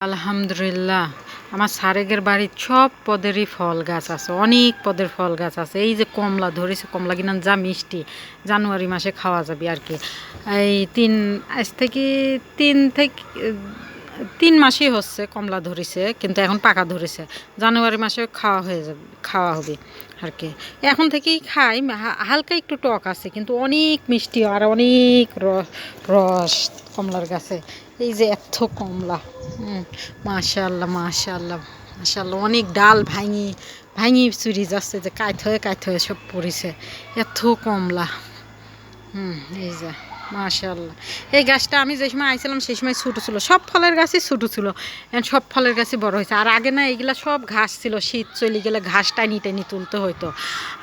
আলহামদুলিল্লাহ, আমার সারেগের বাড়ির সব পদেরই ফল গাছ আছে, অনেক পদের ফল গাছ আছে। এই যে কমলা ধরেছে, কমলা কিনা যা মিষ্টি, জানুয়ারি মাসে খাওয়া যাবে আর কি। এই আজ থেকে 3 মাসই হচ্ছে কমলা ধরেছে, কিন্তু এখন পাকা ধরেছে। জানুয়ারি মাসে খাওয়া হয়ে যাবে, খাওয়া হবে আর কি। এখন থেকেই খাই, হালকা একটু টক আছে, কিন্তু অনেক মিষ্টি আর অনেক রস কমলার গাছে। এই যে এত কমলা, মাশাআল্লাহ মাশাআল্লাহ মাশাআল্লাহ, অনেক ডাল ভাঙি ভাঙি চুরি যাচ্ছে, যে কাইথ হয়ে সব পড়েছে, এত কমলা। এই যে মাশাআল্লাহ, এই গাছটা আমি যে সময় আইছিলাম সেই সময় ছোটো ছিল, সব ফলের গাছই ছোটো ছিল, এখন সব ফলের গাছই বড় হয়েছে। আর আগে না এগুলা সব ঘাস ছিল, শীত চলে গেলে ঘাস টানি টানি তুলতে হইতো।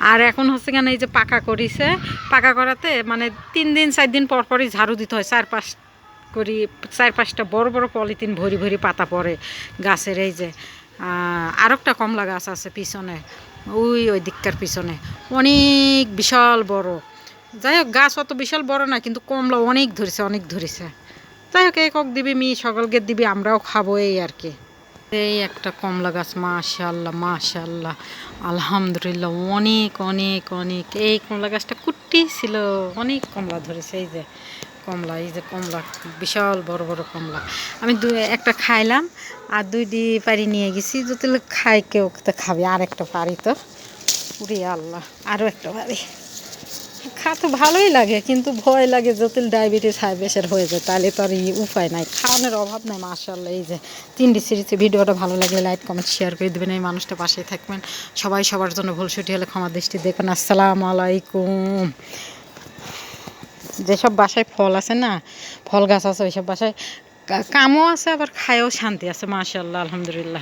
আর এখন হচ্ছে কেন, এই যে পাকা করিছে, পাকা করাতে মানে 3 দিন 4 দিন পর পরই ঝাড়ু দিতে হয়, 4-5টা বড় বড় পলিথিন ভরি ভরি পাতা পড়ে গাছের। এই যে আর একটা কমলা গাছ আছে পিছনে, ওই দিককার পিছনে, অনেক বিশাল বড়। যাই হোক, গাছ অত বিশাল বড় না, কিন্তু কমলা অনেক ধরেছে অনেক ধরেছে। যাই হোক, একক দিবি সকলকে দিবি, আমরাও খাবো এই আর কি। এই একটা কমলা গাছ, মাশাআল্লাহ মাশাআল্লাহ, আলহামদুলিল্লাহ, অনেক অনেক অনেক। এই কমলা গাছটা কুট্টি ছিল, অনেক কমলা ধরেছে। এই যে কমলা, এই যে কমলা, বিশাল বড় বড় কমলা। আমি একটা খাইলাম, আর 2 পারি নিয়ে গেছি, যদি খাই কেউ তো খাবে, আর একটা পারি তো উড়ি আল্লাহ, আরও একটা পারি। খাতে ভালোই লাগে, কিন্তু ভয় লাগে যদি ডায়াবেটিস হাই প্রেশার হয়ে যায়, তাহলে তো আর উপায় নাই, খাওয়ানোর অভাব নাই। মাশাআল্লাহ, এই যে 3 সিরিজে। ভিডিওটা ভালো লাগলে লাইক কমেন্ট শেয়ার করে দেবেন, এই মানুষটা পাশেই থাকবেন। সবাই সবার জন্য ভুল ছুটি হলে ক্ষমা দৃষ্টি দেখবেন। আসসালামু আলাইকুম। যেসব বাসায় ফল আছে না, ফল গাছ আছে, ওইসব বাসায় কামও আছে, আবার খায়ও শান্তি আছে। মাশাআল্লাহ, আলহামদুলিল্লাহ।